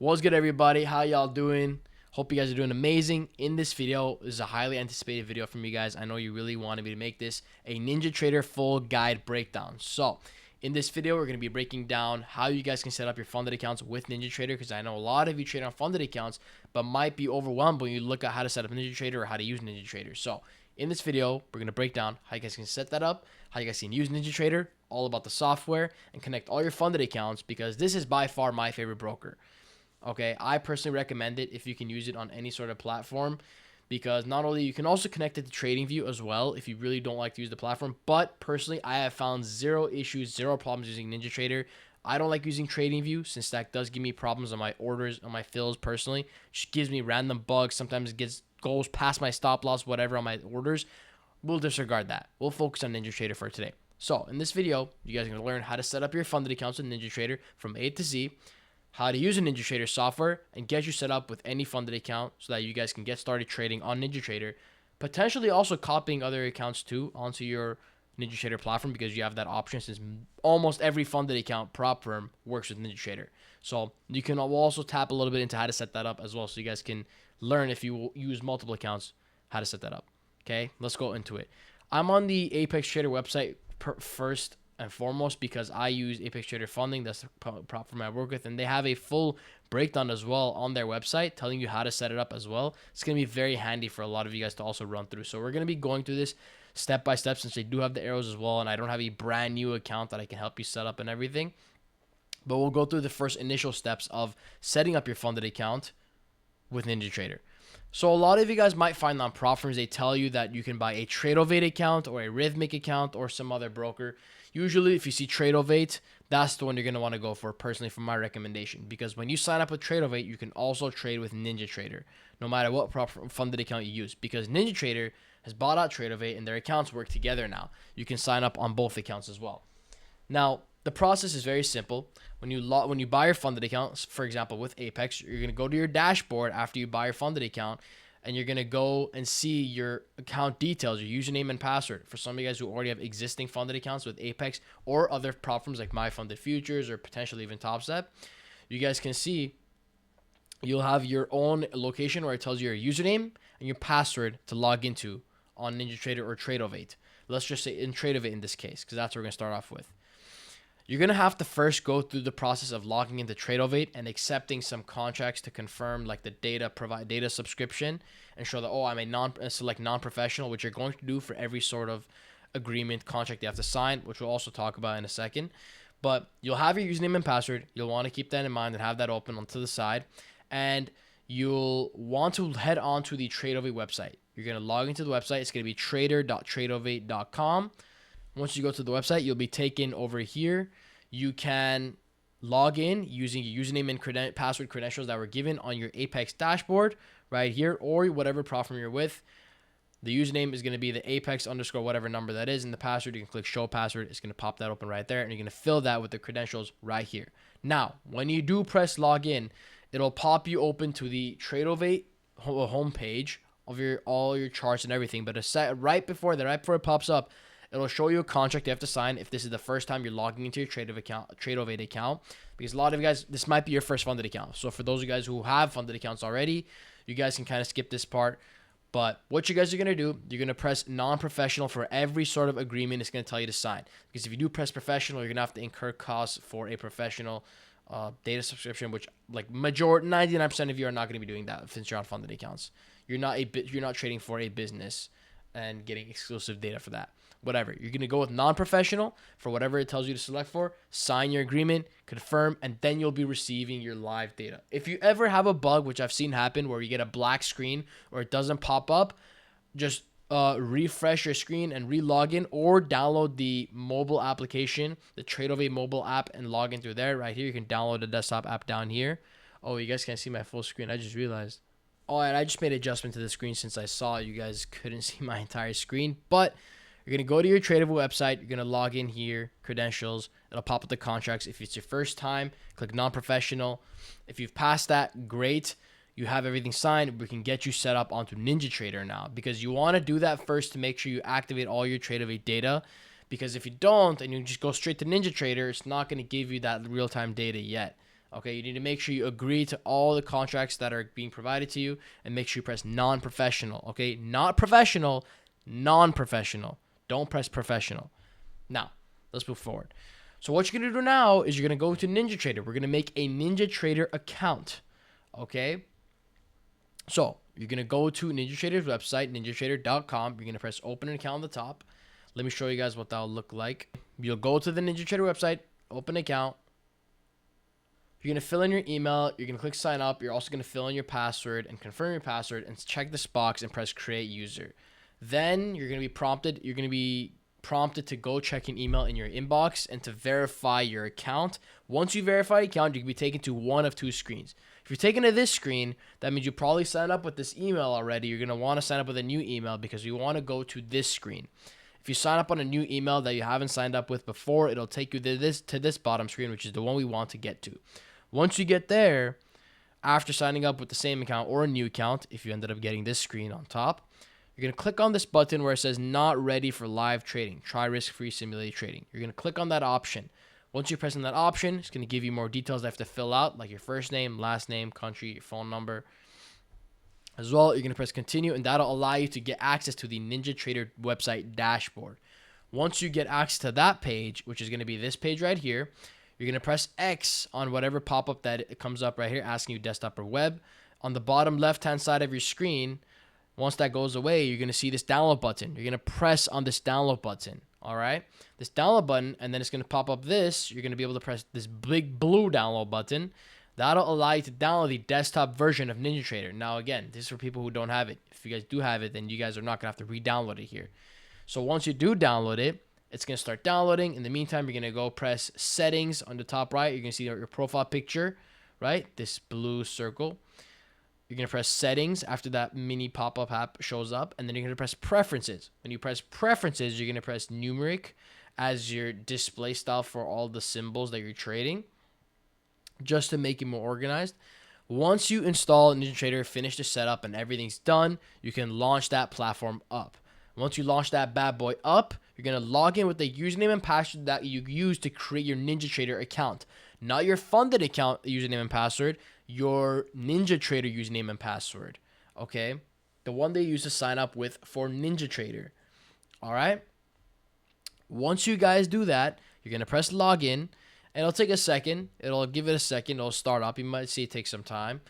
What's good, everybody? How y'all doing? Hope you guys are doing amazing. In this video, this is a highly anticipated video from you guys. I know you really wanted me to make this a Ninjatrader full guide breakdown. So in this video, we're going to be breaking down how you guys can set up your funded accounts with Ninjatrader, because I know a lot of you trade on funded accounts but might be overwhelmed when you look at how to set up Ninjatrader or how to use Ninjatrader. So in this video, we're going to break down how you guys can set that up, how you guys can use Ninjatrader, all about the software, and connect all your funded accounts, because this is by far my favorite broker. Okay, I personally recommend it if you can use it on any sort of platform, because not only you can also connect it to TradingView as well if you really don't like to use the platform, but personally I have found zero issues, zero problems using NinjaTrader. I don't like using TradingView since that does give me problems on my orders, on my fills personally. It just gives me random bugs. Sometimes it goes past my stop loss, whatever, on my orders. We'll disregard that. We'll focus on NinjaTrader for today. So in this video, you guys are going to learn how to set up your funded accounts with NinjaTrader from A to Z, how to use a NinjaTrader software and get you set up with any funded account so that you guys can get started trading on NinjaTrader, potentially also copying other accounts too onto your NinjaTrader platform, because you have that option since almost every funded account prop firm works with NinjaTrader. So you can also tap a little bit into how to set that up as well, so you guys can learn, if you use multiple accounts, how to set that up. Okay, let's go into it. I'm on the Apex Trader website first and foremost because I use Apex Trader Funding. That's the prop firm I work with, and they have a full breakdown as well on their website telling you how to set it up as well. It's going to be very handy for a lot of you guys to also run through. So we're going to be going through this step by step, since they do have the arrows as well, and I don't have a brand new account that I can help you set up and everything. But we'll go through the first initial steps of setting up your funded account with NinjaTrader. So a lot of you guys might find on prop firms, they tell you that you can buy a Tradovate account or a Rhythmic account or some other broker. Usually if you see Tradovate, that's the one you're going to want to go for, personally, for my recommendation, because when you sign up with Tradovate, you can also trade with NinjaTrader no matter what prop funded account you use, because NinjaTrader has bought out Tradovate and their accounts work together now. You can sign up on both accounts as well. Now, the process is very simple. When you buy your funded account, for example, with Apex, you're going to go to your dashboard after you buy your funded account, and you're going to go and see your account details, your username and password. For some of you guys who already have existing funded accounts with Apex or other prop firms like My Funded Futures or potentially even TopStep, you guys can see you'll have your own location where it tells you your username and your password to log into on NinjaTrader or Tradovate. Let's just say in Tradovate in this case, because that's what we're going to start off with. You're going to have to first go through the process of logging into Tradovate and accepting some contracts to confirm, like the data subscription, and show that, oh, I'm a select non-professional, which you're going to do for every sort of agreement contract you have to sign, which we'll also talk about in a second. But you'll have your username and password. You'll want to keep that in mind and have that open onto the side. And you'll want to head on to the Tradovate website. You're going to log into the website. It's going to be trader.tradovate.com. Once you go to the website, you'll be taken over here. You can log in using your username and password credentials that were given on your Apex dashboard right here, or whatever prop firm you're with. The username is going to be the Apex _ whatever number that is, and the password, you can click show password. It's going to pop that open right there, and you're going to fill that with the credentials right here. Now, when you do press login, it'll pop you open to the Tradovate homepage of all your charts and everything. But right before it pops up, it'll show you a contract you have to sign if this is the first time you're logging into your Tradovate account, because a lot of you guys, this might be your first funded account. So for those of you guys who have funded accounts already, you guys can kind of skip this part. But what you guys are going to do, you're going to press non-professional for every sort of agreement it's going to tell you to sign. Because if you do press professional, you're going to have to incur costs for a professional data subscription, which like 99% of you are not going to be doing that since you're on funded accounts. You're not trading for a business and getting exclusive data for that. Whatever. You're going to go with non-professional for whatever it tells you to select for, sign your agreement, confirm, and then you'll be receiving your live data. If you ever have a bug, which I've seen happen, where you get a black screen or it doesn't pop up, just refresh your screen and re-log in, or download the mobile application, the Tradovate mobile app, and log in through there. Right here, you can download the desktop app down here. Oh, you guys can't see my full screen. I just realized. Oh, and I just made an adjustment to the screen since I saw you guys couldn't see my entire screen, but you're going to go to your Tradovate website. You're going to log in here, credentials. It'll pop up the contracts. If it's your first time, click non-professional. If you've passed that, great. You have everything signed. We can get you set up onto NinjaTrader now, because you want to do that first to make sure you activate all your Tradovate data, because if you don't and you just go straight to NinjaTrader, it's not going to give you that real-time data yet. Okay, you need to make sure you agree to all the contracts that are being provided to you, and make sure you press non-professional. Okay, not professional, non-professional. Don't press professional. Now, let's move forward. So what you're going to do now is you're going to go to Ninjatrader. We're going to make a Ninjatrader account. Okay? So you're going to go to Ninjatrader's website, ninjatrader.com. You're going to press open an account on the top. Let me show you guys what that'll look like. You'll go to the Ninjatrader website, open an account. You're going to fill in your email. You're going to click sign up. You're also going to fill in your password and confirm your password and check this box and press create user. Then you're going to be prompted. You're going to be prompted to go check an email in your inbox and to verify your account. Once you verify your account, you can be taken to one of two screens. If you're taken to this screen, that means you probably signed up with this email already. You're going to want to sign up with a new email because you want to go to this screen. If you sign up on a new email that you haven't signed up with before, it'll take you to this bottom screen, which is the one we want to get to. Once you get there, after signing up with the same account or a new account, if you ended up getting this screen on top, you're going to click on this button where it says not ready for live trading. Try risk-free simulated trading. You're going to click on that option. Once you press on that option, it's going to give you more details that have to fill out, like your first name, last name, country, your phone number. As well, you're going to press continue, and that'll allow you to get access to the Ninjatrader website dashboard. Once you get access to that page, which is going to be this page right here, you're going to press X on whatever pop-up that it comes up right here asking you desktop or web. On the bottom left-hand side of your screen, once that goes away, you're going to see this download button. You're going to press on this download button, all right? This download button, and then it's going to pop up this. You're going to be able to press this big blue download button. That'll allow you to download the desktop version of Ninjatrader. Now, again, this is for people who don't have it. If you guys do have it, then you guys are not going to have to re-download it here. So once you do download it, it's going to start downloading. In the meantime, you're going to go press settings on the top right. You're going to see your profile picture, right? This blue circle. You're going to press settings after that mini pop-up app shows up. And then you're going to press preferences. When you press preferences, you're going to press numeric as your display style for all the symbols that you're trading, just to make it more organized. Once you install Ninjatrader, finish the setup, and everything's done, you can launch that platform up. Once you launch that bad boy up, you're going to log in with the username and password that you use to create your Ninjatrader account. Not your funded account username and password, your Ninjatrader username and password. Okay? The one they use to sign up with for Ninjatrader. All right? Once you guys do that, you're going to press login. And it'll take a second. It'll give it a second. It'll start up. You might see it take some time.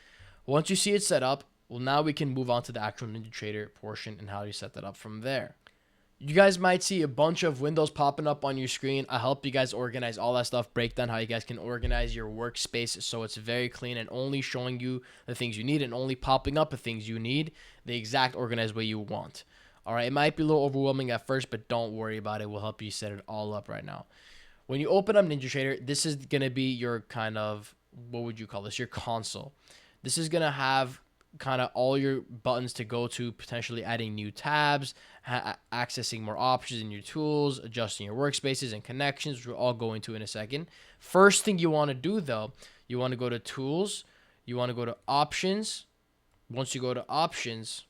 Once you see it set up, well, now we can move on to the actual Ninjatrader portion and how you set that up from there. You guys might see a bunch of windows popping up on your screen. I help you guys organize all that stuff, break down how you guys can organize your workspace so it's very clean and only showing you the things you need and only popping up the things you need the exact organized way you want. All right, it might be a little overwhelming at first, but don't worry about it. We'll help you set it all up right now. When you open up Ninjatrader, this is going to be your kind of, what would you call this? Your console. This is going to have kind of all your buttons to go to, potentially adding new tabs, accessing more options in your tools, adjusting your workspaces and connections, which we'll all go into in a second. First thing you want to do, though, you want to go to tools. You want to go to options. Once you go to options,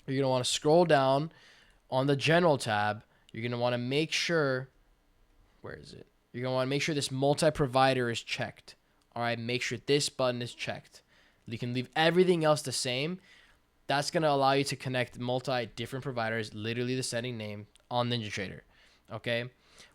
you're going to want to scroll down on the general tab. You're going to want to make sure, where is it? You're going to want to make sure this multi-provider is checked. All right, make sure this button is checked. You can leave everything else the same. That's going to allow you to connect different providers, literally the setting name, on Ninjatrader. Okay?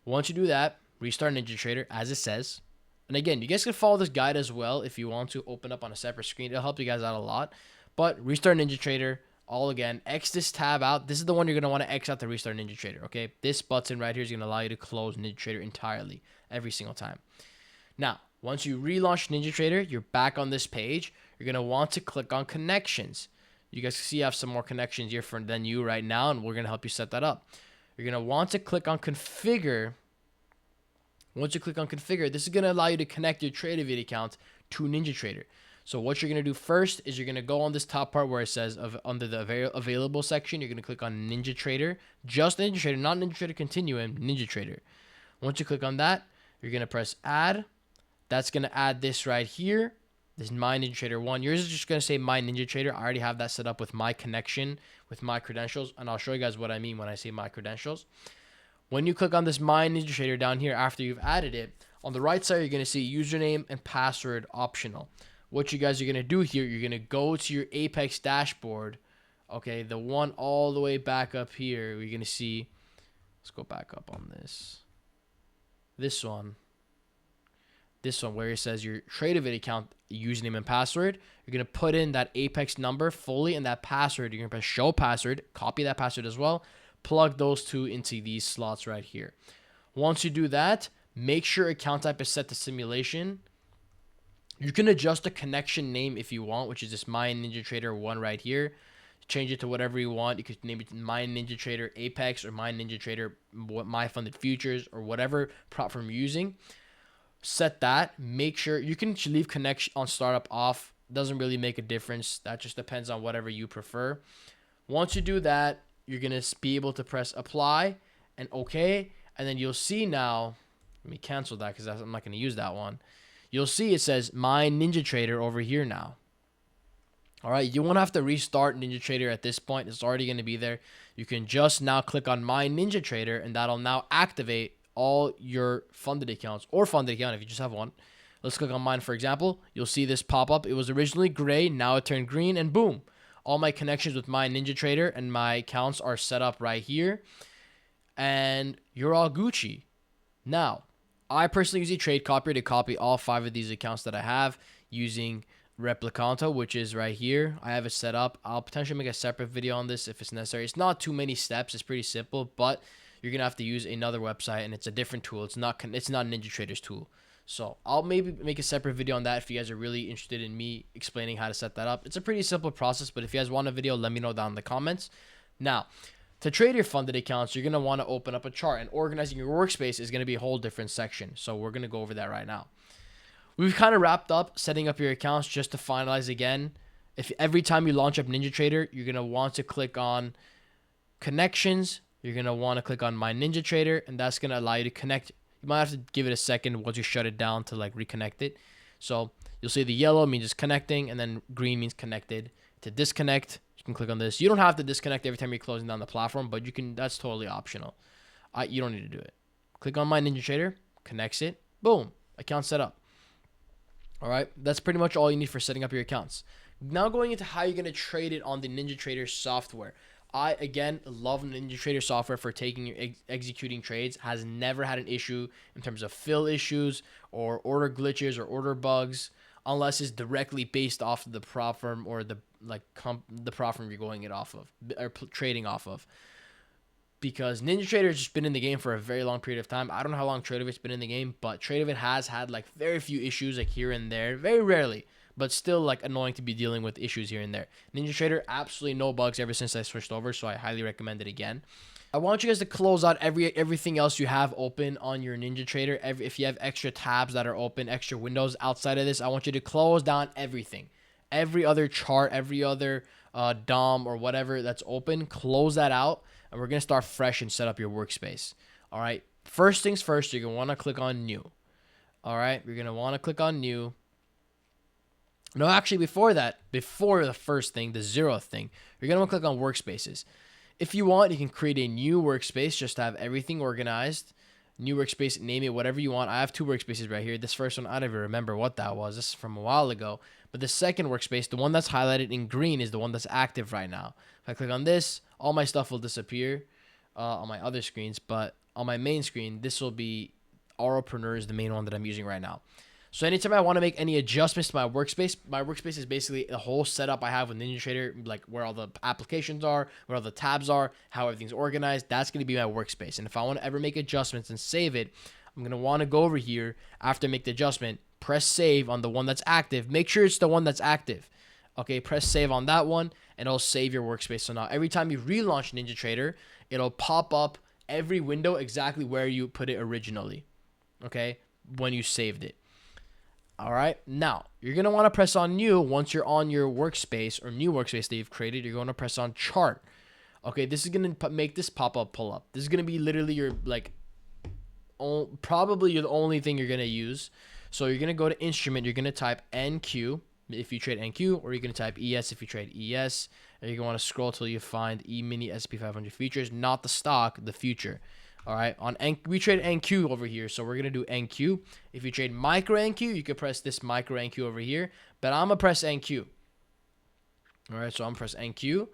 Once you do that, restart Ninjatrader as it says. And again, you guys can follow this guide as well if you want to open up on a separate screen. It'll help you guys out a lot. But restart Ninjatrader all again. X this tab out. This is the one you're going to want to X out to restart Ninjatrader. Okay? This button right here is going to allow you to close Ninjatrader entirely every single time. Now, once you relaunch Ninjatrader, you're back on this page. You're going to want to click on connections. You guys see I have some more connections here than you right now, and we're going to help you set that up. You're going to want to click on configure. Once you click on configure, this is going to allow you to connect your Tradovate account to Ninjatrader. So what you're going to do first is you're going to go on this top part where it says under the available section, you're going to click on Ninjatrader. Just Ninjatrader, not Ninjatrader Continuum, Ninjatrader. Once you click on that, you're going to press add. That's going to add this right here. This is My Ninjatrader 1. Yours is just going to say My Ninjatrader. I already have that set up with my connection, with my credentials. And I'll show you guys what I mean when I say my credentials. When you click on this My Ninjatrader down here after you've added it, On the right side, you're going to see username and password optional. What you guys are going to do here, you're going to go to your Apex dashboard. Okay, the one all the way back up here, you're going to see, let's go back up on this. This one where it says your Tradovate account username and password. You're going to put in that Apex number fully and that password. You're going to press show password, copy that password as well, plug those two into these slots right here. Once you do that, make sure account type is set to simulation. You can adjust the connection name if you want, which is this My Ninjatrader 1 right here. Change it to whatever you want. You could name it My Ninjatrader Apex or My Ninjatrader My Funded Futures or whatever platform you're using. Set that. Make sure you can leave connection on startup off. Doesn't really make a difference. That just depends on whatever you prefer. Once you do that, you're going to be able to press apply and okay. And then you'll see now, let me cancel that because I'm not going to use that one. You'll see it says My Ninjatrader over here now. All right, you won't have to restart Ninjatrader at this point. It's already going to be there. You can just now click on My Ninjatrader, and that'll now activate all your funded accounts or funded account if you just have one. Let's click on mine, for example. You'll see this pop up. It was originally gray. Now it turned green, and boom. All my connections with My Ninjatrader and my accounts are set up right here. And you're all Gucci. Now, I personally use a trade copier to copy all 5 of these accounts that I have using Replicanto, which is right here. I have it set up. I'll potentially make a separate video on this if it's necessary. It's not too many steps. It's pretty simple, but you're gonna have to use another website, and it's a different tool. It's not Ninjatrader's tool. So I'll maybe make a separate video on that if you guys are really interested in me explaining how to set that up. It's a pretty simple process, but if you guys want a video, let me know down in the comments. Now, to trade your funded accounts, you're gonna want to open up a chart, and organizing your workspace is gonna be a whole different section. So we're gonna go over that right now. We've kind of wrapped up setting up your accounts. Just to finalize again, if every time you launch up Ninjatrader, you're going to want to click on connections. You're going to want to click on My Ninjatrader, and that's going to allow you to connect. You might have to give it a second once you shut it down to like reconnect it. So you'll see the yellow means it's connecting, and then green means connected. To disconnect, you can click on this. You don't have to disconnect every time you're closing down the platform, but you can. That's totally optional. You don't need to do it. Click on My Ninjatrader, connects it, boom, account set up. All right, that's pretty much all you need for setting up your accounts. Now going into how you're going to trade it on the Ninjatrader software. I, again, love Ninjatrader software for taking your executing trades. Has never had an issue in terms of fill issues or order glitches or order bugs, unless it's directly based off of the prop firm or the prop firm you're going it off of or trading off of. Because Ninjatrader has just been in the game for a very long period of time. I don't know how long Tradovate's been in the game, but Tradovate has had like very few issues like here and there, very rarely, but still like annoying to be dealing with issues here and there. Ninjatrader, absolutely no bugs ever since I switched over, so I highly recommend it again. I want you guys to close out everything else you have open on your Ninjatrader. If you have extra tabs that are open, extra windows outside of this, I want you to close down everything. Every other chart, every other DOM or whatever that's open, close that out. And we're going to start fresh and set up your workspace. All right. First things first, you're going to want to click on new. All right. You're going to want to click on new. No, actually, before that, before the first thing, the 0th thing, you're going to want to click on workspaces. If you want, you can create a new workspace just to have everything organized. New workspace, name it whatever you want. I have 2 workspaces right here. This first one, I don't even remember what that was. This is from a while ago. But the second workspace, the one that's highlighted in green, is the one that's active right now. If I click on this, all my stuff will disappear on my other screens. But on my main screen, this will be Auropreneur is the main one that I'm using right now. So anytime I want to make any adjustments to my workspace is basically the whole setup I have with Ninjatrader, like where all the applications are, where all the tabs are, how everything's organized. That's going to be my workspace. And if I want to ever make adjustments and save it, I'm going to want to go over here after I make the adjustment, press save on the one that's active. Make sure it's the one that's active. Okay, press save on that one, and it'll save your workspace. So now every time you relaunch Ninjatrader, it'll pop up every window exactly where you put it originally, okay, when you saved it. All right, now you're going to want to press on new. Once you're on your workspace or new workspace that you've created, you're going to press on chart. Okay, this is going to make this pop-up pull up. This is going to be literally your, like, probably the only thing you're going to use. So you're going to go to instrument. You're going to type NQ if you trade NQ, or you're going to type ES if you trade ES. And you're going to want to scroll till you find E-mini SP500 futures, not the stock, the future. All right, we trade NQ over here, so we're gonna do NQ. If you trade micro NQ, you could press this micro NQ over here, but I'm gonna press NQ. All right, so I'm gonna press NQ.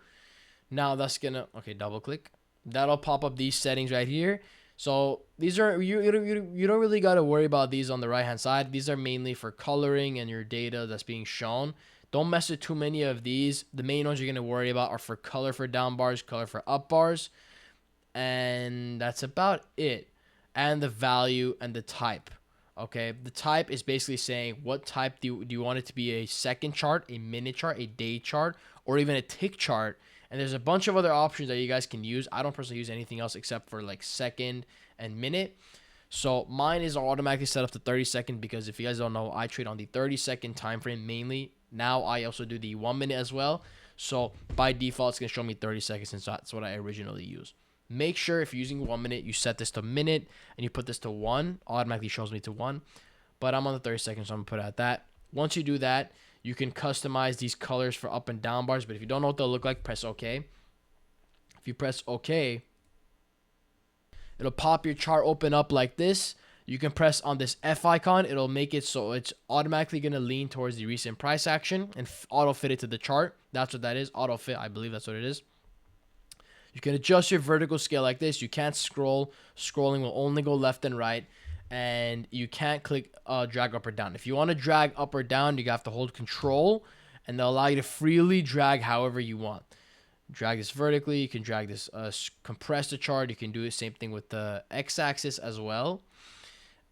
Now that's gonna, okay, double click. That'll pop up these settings right here. So these are, you don't really got to worry about these on the right hand side. These are mainly for coloring and your data that's being shown. Don't mess with too many of these. The main ones you're going to worry about are for color for down bars, color for up bars, and that's about it. And the value and the type. Okay, the type is basically saying what type do you want it to be: a second chart, a minute chart, a day chart, or even a tick chart. And there's a bunch of other options that you guys can use. I don't personally use anything else except for like second and minute. So mine is automatically set up to 30 seconds because if you guys don't know, I trade on the 30-second time frame mainly. Now I also do the 1 minute as well. So by default, it's going to show me 30 seconds since that's what I originally use. Make sure if you're using 1 minute, you set this to minute and you put this to 1. Automatically shows me to 1. But I'm on the 30 seconds, so I'm going to put it at that. Once you do that, you can customize these colors for up and down bars. But if you don't know what they'll look like, press OK. If you press OK, it'll pop your chart open up like this. You can press on this F icon. It'll make it so it's automatically going to lean towards the recent price action and auto fit it to the chart. That's what that is. Auto fit. I believe that's what it is. You can adjust your vertical scale like this. You can't scroll. Scrolling will only go left and right. And you can't click drag up or down. If you want to drag up or down, you have to hold control and they'll allow you to freely drag however you want. Drag this vertically. You can drag this, compress the chart. You can do the same thing with the x-axis as well.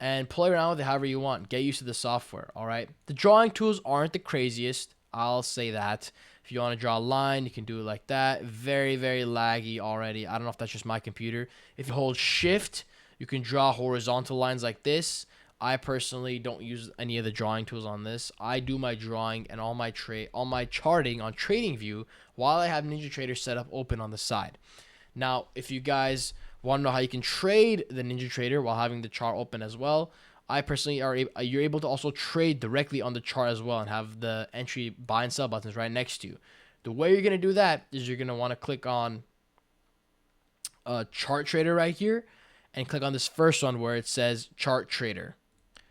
And play around with it however you want. Get used to the software, all right? The drawing tools aren't the craziest. I'll say that. If you want to draw a line, you can do it like that. Very, very laggy already. I don't know if that's just my computer. If you hold shift, you can draw horizontal lines like this. I personally don't use any of the drawing tools on this. I do my drawing and all my charting on TradingView while I have Ninjatrader set up open on the side. Now, if you guys want to know how you can trade the Ninjatrader while having the chart open as well, I personally you're able to also trade directly on the chart as well and have the entry buy and sell buttons right next to you. The way you're going to do that is you're going to want to click on Chart Trader right here and click on this first one where it says Chart Trader.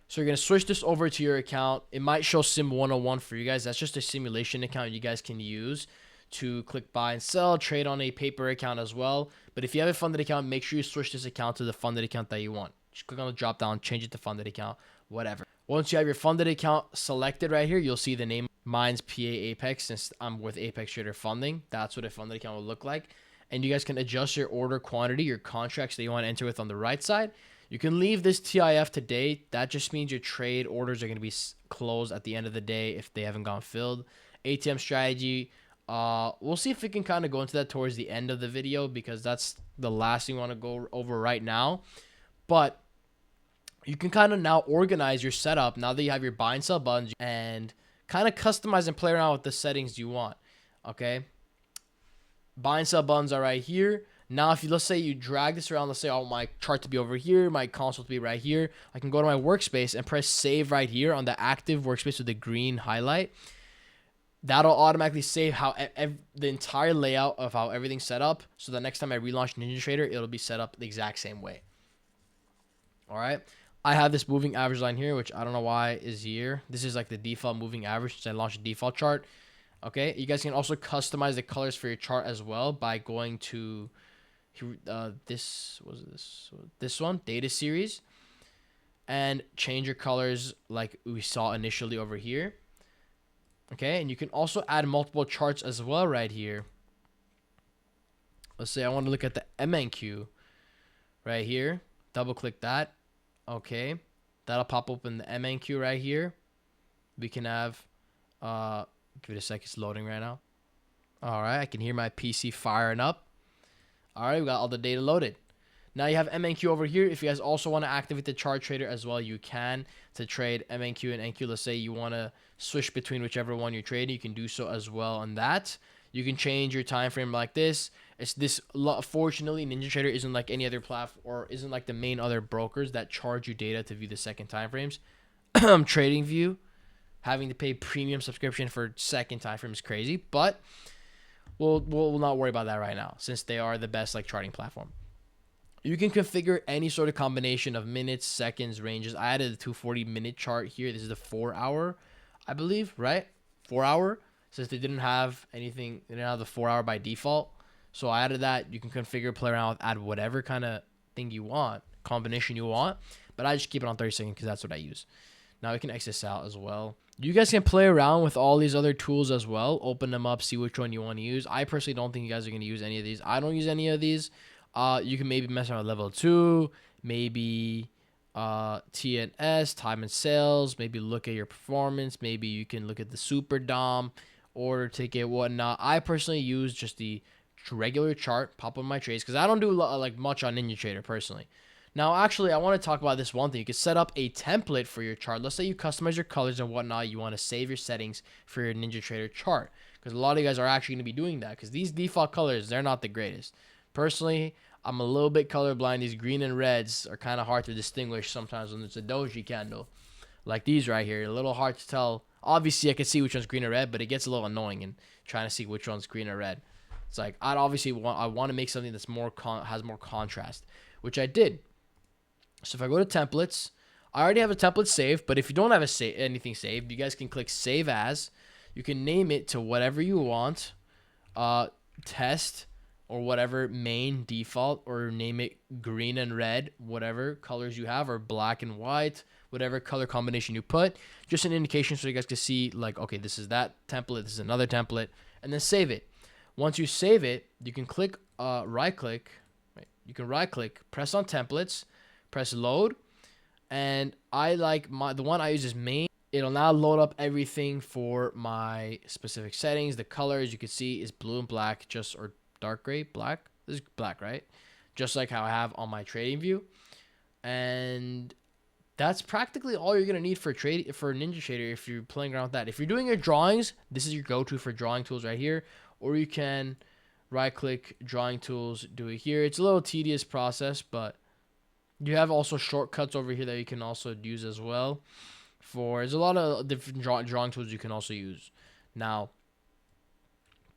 So you're going to switch this over to your account. It might show Sim 101 for you guys. That's just a simulation account you guys can use to click buy and sell, trade on a paper account as well. But if you have a funded account, make sure you switch this account to the funded account that you want. Just click on the drop down, change it to funded account, whatever. Once you have your funded account selected right here, you'll see the name. Mine's PA Apex since I'm with Apex Trader Funding. That's what a funded account will look like. And you guys can adjust your order quantity, your contracts that you want to enter with on the right side. You can leave this TIF to date. That just means your trade orders are going to be closed at the end of the day if they haven't gone filled. ATM strategy. We'll see if we can kind of go into that towards the end of the video because that's the last thing we want to go over right now. But you can kind of now organize your setup now that you have your buy and sell buttons and kind of customize and play around with the settings you want. Okay. Buy and sell buttons are right here. Now, if you, let's say you drag this around, let's say I want my chart to be over here, my console to be right here. I can go to my workspace and press save right here on the active workspace with the green highlight. That'll automatically save how the entire layout of how everything's set up. So the next time I relaunch Ninjatrader, it'll be set up the exact same way. All right. I have this moving average line here, which I don't know why is here. This is like the default moving average since I launched a default chart. Okay. You guys can also customize the colors for your chart as well by going to this one, data series, and change your colors like we saw initially over here. Okay, and you can also add multiple charts as well right here. Let's say I want to look at the MNQ right here. Double click that. Okay, that'll pop open the MNQ right here. We can have give it a sec, it's loading right now. All right, I can hear my PC firing up. All right, we got all the data loaded. Now you have MNQ over here. If you guys also want to activate the chart trader as well, you can to trade MNQ and NQ. Let's say you want to switch between whichever one you're trading, you can do so as well on that. You can change your time frame like this. Fortunately, Ninjatrader isn't like any other platform or isn't like the main other brokers that charge you data to view the second time frames. TradingView, having to pay premium subscription for second time frame is crazy, but we'll not worry about that right now since they are the best like charting platform. You can configure any sort of combination of minutes, seconds, ranges. I added the 240 minute chart here. This is the 4 hour, I believe, right? 4 hour, since they didn't have anything, they didn't have the 4 hour by default. So I added that. You can configure, play around with, add whatever kind of thing you want, combination you want. But I just keep it on 30 seconds because that's what I use. Now we can X this out as well. You guys can play around with all these other tools as well. Open them up, see which one you want to use. I personally don't think you guys are going to use any of these. I don't use any of these. You can maybe mess around with level 2, maybe TNS, time and sales, maybe look at your performance, maybe you can look at the super dom, order ticket, whatnot. I personally use just the regular chart, pop on my trades, because I don't do like much on Ninjatrader personally. Now, actually, I want to talk about this one thing. You can set up a template for your chart. Let's say you customize your colors and whatnot. You want to save your settings for your Ninjatrader chart, because a lot of you guys are actually going to be doing that, because these default colors, they're not the greatest. Personally, I'm a little bit colorblind. These green and reds are kind of hard to distinguish sometimes when it's a doji candle. Like these right here, a little hard to tell. Obviously, I can see which one's green or red, but it gets a little annoying in trying to see which one's green or red. It's like I want to make something that's has more contrast, which I did. So if I go to templates, I already have a template saved, but if you don't have anything saved, you guys can click save as. You can name it to whatever you want, test or whatever main default, or name it green and red, whatever colors you have, or black and white, whatever color combination you put. Just an indication so you guys can see like, okay, this is that template, this is another template, and then save it. Once you save it, you can click right click, press on templates, press load, and I like the one I use is main. It'll now load up everything for my specific settings. The colors you can see is blue and black, or dark gray, black. This is black, right? Just like how I have on my trading view. And that's practically all you're gonna need for Ninjatrader if you're playing around with that. If you're doing your drawings, this is your go-to for drawing tools right here. Or you can right click drawing tools, do it here. It's a little tedious process, but you have also shortcuts over here that you can also use as well. There's a lot of different drawing tools you can also use. Now,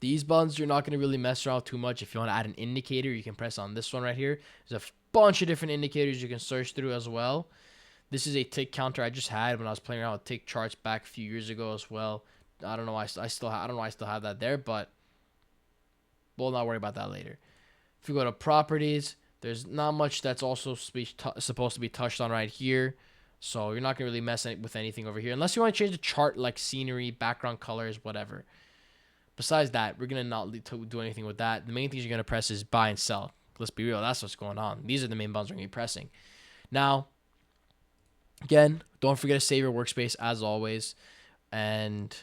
these buttons you're not going to really mess around too much. If you want to add an indicator, you can press on this one right here. There's a bunch of different indicators you can search through as well. This is a tick counter I just had when I was playing around with tick charts back a few years ago as well. I don't know why I still have that there, but we'll not worry about that later. If you go to properties, there's not much that's also supposed to be touched on right here. So you're not going to really mess with anything over here. Unless you want to change the chart like scenery, background colors, whatever. Besides that, we're going to not do anything with that. The main things you're going to press is buy and sell. Let's be real. That's what's going on. These are the main buttons we're going to be pressing. Now, again, don't forget to save your workspace as always. And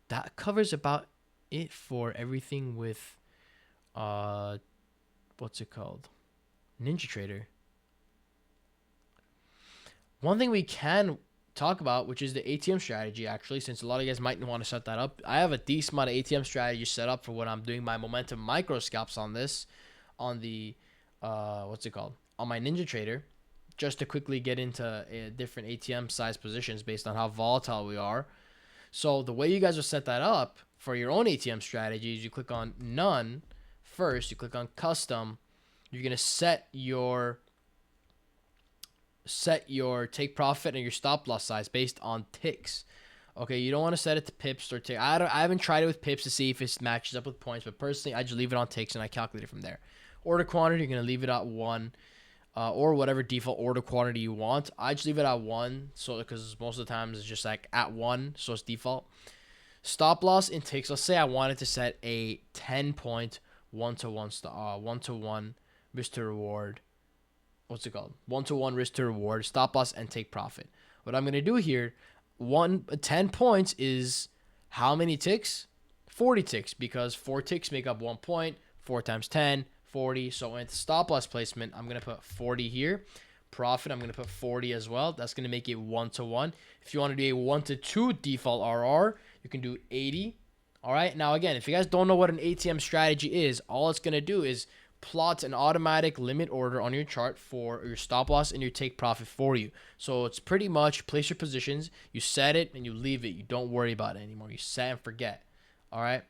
that covers about it for everything with, what's it called? Ninjatrader. One thing we can talk about, which is the ATM strategy, actually, since a lot of you guys might want to set that up. I have a decent amount of ATM strategy set up for when I'm doing my momentum micro scalps on this, on the, what's it called? On my Ninjatrader, just to quickly get into different ATM size positions based on how volatile we are. So the way you guys will set that up for your own ATM strategy is you click on none first, you click on custom, you're going to set your take profit and your stop loss size based on ticks. Okay, you don't want to set it to pips or ticks. I haven't tried it with pips to see if it matches up with points, but personally, I just leave it on ticks and I calculate it from there. Order quantity, you're going to leave it at 1, or whatever default order quantity you want. I just leave it at 1, so because most of the times it's just like at 1, so it's default. Stop loss in ticks. Let's say I wanted to set a 10-point 1-to-1 risk to reward. What's it called? 1-to-1 risk to reward, stop loss, and take profit. What I'm going to do here, 10 points is how many ticks? 40 ticks, because 4 ticks make up 1 point. 4 times 10, 40. So in stop loss placement, I'm going to put 40 here. Profit, I'm going to put 40 as well. That's going to make it 1-to-1. If you want to do a 1-to-2 default RR, you can do 80. All right. Now, again, if you guys don't know what an ATM strategy is, all it's going to do is plot an automatic limit order on your chart for your stop loss and your take profit for you. So it's pretty much place your positions, you set it, and you leave it. You don't worry about it anymore. You set and forget. All right.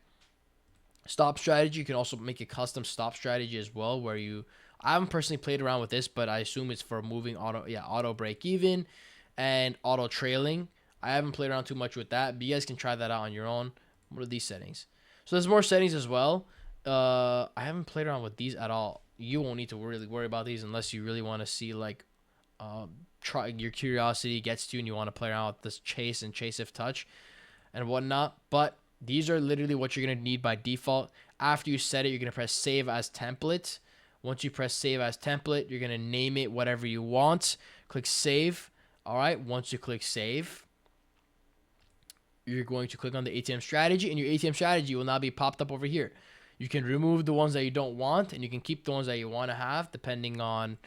Stop strategy, you can also make a custom stop strategy as well, where you I haven't personally played around with this, but I assume it's for moving auto break even and auto trailing. I haven't played around too much with that, but you guys can try that out on your own. What are these settings? So there's more settings as well. I haven't played around with these at all. You won't need to really worry about these unless you really want to see like try your curiosity gets to you and you want to play around with this chase and chase if touch and whatnot. But these are literally what you're gonna need by default. After you set it, you're gonna press save as template. Once you press save as template, you're gonna name it whatever you want. Click save. All right. Once you click save, you're going to click on the ATM strategy, and your ATM strategy will now be popped up over here. You can remove the ones that you don't want, and you can keep the ones that you want to have, depending on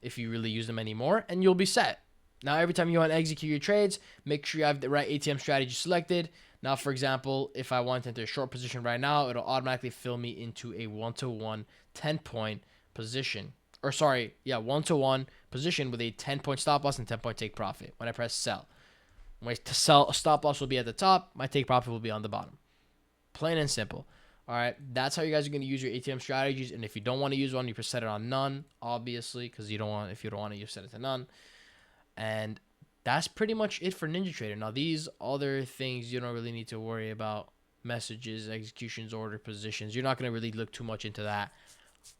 if you really use them anymore, and you'll be set. Now, every time you want to execute your trades, make sure you have the right ATM strategy selected. Now, for example, if I want to enter a short position right now, it'll automatically fill me into a 1-to-1 10-point position. Or sorry, yeah, 1-to-1 position with a 10-point stop loss and 10-point take profit when I press sell. My stop loss will be at the top. My take profit will be on the bottom. Plain and simple. All right, that's how you guys are going to use your ATM strategies. And if you don't want to use one, you set it on none, obviously, because you don't want. If you don't want to, you set it to none. And that's pretty much it for NinjaTrader. Now, these other things you don't really need to worry about: messages, executions, order positions. You're not going to really look too much into that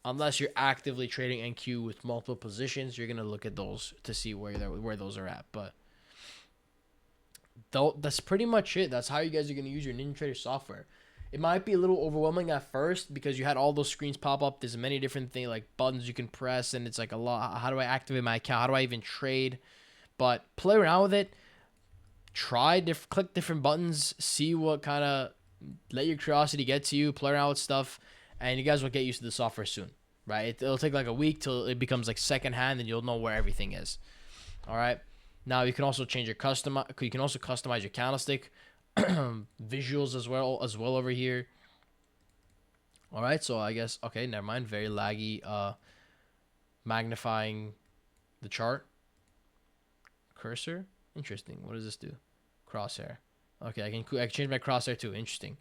unless you're actively trading NQ with multiple positions. You're going to look at those to see where those are at, but. That's pretty much it. That's how you guys are going to use your NinjaTrader software. It might be a little overwhelming at first because you had all those screens pop up. There's many different things like buttons you can press, and it's like a lot. How do I activate my account? How do I even trade? But play around with it. Click different buttons. See what kind of, let your curiosity get to you. Play around with stuff, and you guys will get used to the software soon, right? It'll take like a week till it becomes like secondhand, and you'll know where everything is. All right. Now you can also change your You can also customize your candlestick visuals as well over here. All right, so I guess okay, never mind. Very laggy. Magnifying the chart. Cursor. Interesting. What does this do? Crosshair. Okay, I can change my crosshair too. Interesting.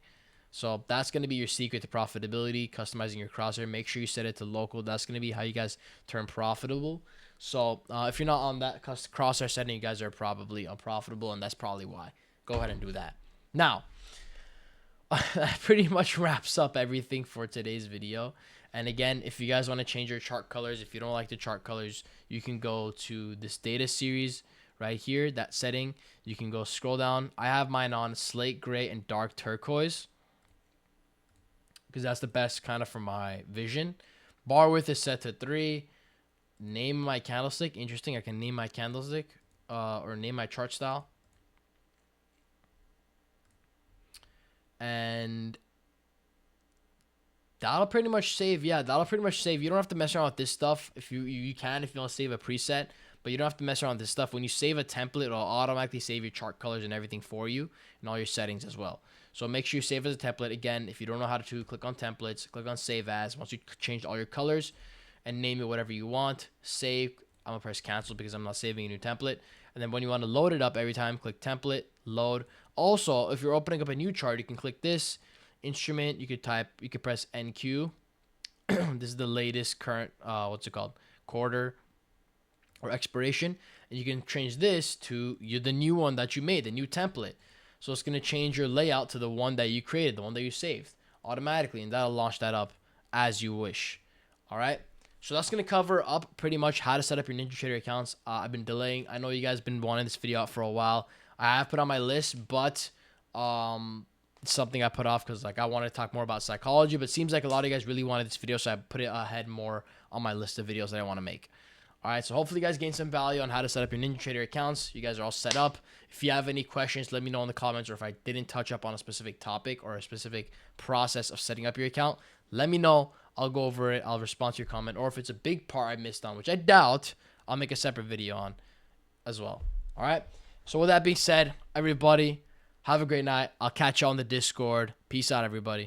So that's going to be your secret to profitability, customizing your crosshair. Make sure you set it to local. That's going to be how you guys turn profitable. So if you're not on that crosshair setting, you guys are probably unprofitable, and that's probably why. Go ahead and do that. Now, that pretty much wraps up everything for today's video. And again, if you guys want to change your chart colors, if you don't like the chart colors, you can go to this data series right here, that setting. You can go scroll down. I have mine on slate gray and dark turquoise because that's the best kind of for my vision. Bar width is set to 3. Name my candlestick. Interesting. I can name my candlestick or name my chart style. And that'll pretty much save. Yeah, that'll pretty much save. You don't have to mess around with this stuff. If you can, if you want to save a preset, but you don't have to mess around with this stuff. When you save a template, it'll automatically save your chart colors and everything for you and all your settings as well. So make sure you save as a template. Again, if you don't know how to, click on templates, click on save as. Once you change all your colors and name it whatever you want, save. I'm gonna press cancel because I'm not saving a new template. And then when you want to load it up every time, click template, load. Also, if you're opening up a new chart, you can click this instrument. You could press NQ. This is the latest current, quarter or expiration. And you can change this to the new one that you made, the new template. So it's going to change your layout to the one that you created, the one that you saved automatically. And that'll launch that up as you wish. All right. So that's going to cover up pretty much how to set up your NinjaTrader accounts. I've been delaying. I know you guys have been wanting this video out for a while. I have put on my list, but it's something I put off because I wanted to talk more about psychology. But it seems like a lot of you guys really wanted this video, so I put it ahead more on my list of videos that I want to make. All right, so hopefully you guys gained some value on how to set up your NinjaTrader accounts. You guys are all set up. If you have any questions, let me know in the comments, or if I didn't touch up on a specific topic or a specific process of setting up your account, let me know. I'll go over it. I'll respond to your comment. Or if it's a big part I missed on, which I doubt, I'll make a separate video on as well. All right, so with that being said, everybody, have a great night. I'll catch you on the Discord. Peace out, everybody.